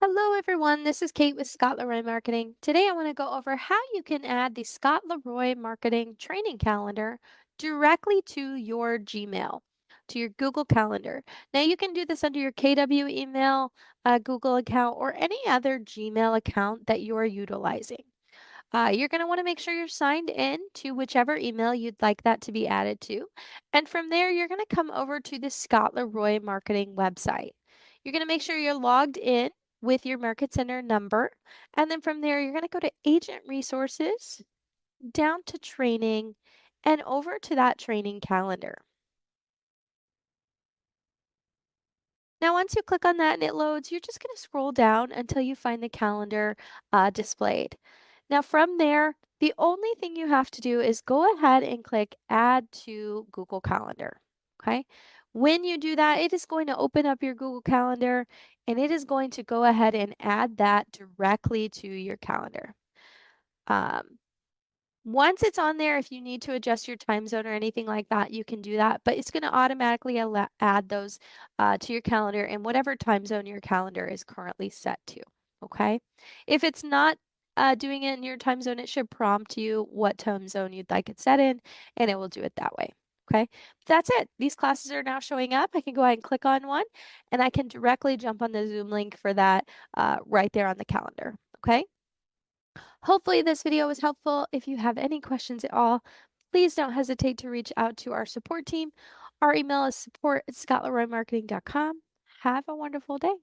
Hello, everyone. This is Kate with Scott Leroy Marketing. Today, I want to go over how you can add the Scott Leroy Marketing Training Calendar directly to your Gmail, to your Google Calendar. Now, you can do this under your KW email, Google account, or any other Gmail account that you are utilizing. You're going to want to make sure you're signed in to whichever email you'd like that to be added to. And from there, you're going to come over to the Scott Leroy Marketing website. You're going to make sure you're logged in with your Market Center number. And then from there, you're going to go to Agent Resources, down to Training, and over to that training calendar. Now, once you click on that and it loads, you're just going to scroll down until you find the calendar displayed. Now, from there, the only thing you have to do is go ahead and click Add to Google Calendar. Okay. When you do that, it is going to open up your Google Calendar and it is going to go ahead and add that directly to your calendar. Once it's on there, if you need to adjust your time zone or anything like that, you can do that, but it's going to automatically add those to your calendar in whatever time zone your calendar is currently set to. Okay. If it's not doing it in your time zone, it should prompt you what time zone you'd like it set in, and it will do it that way. Okay. That's it. These classes are now showing up. I can go ahead and click on one, and I can directly jump on the Zoom link for that right there on the calendar. Okay. Hopefully this video was helpful. If you have any questions at all, please don't hesitate to reach out to our support team. Our email is support@scottleroymarketing.com. Have a wonderful day.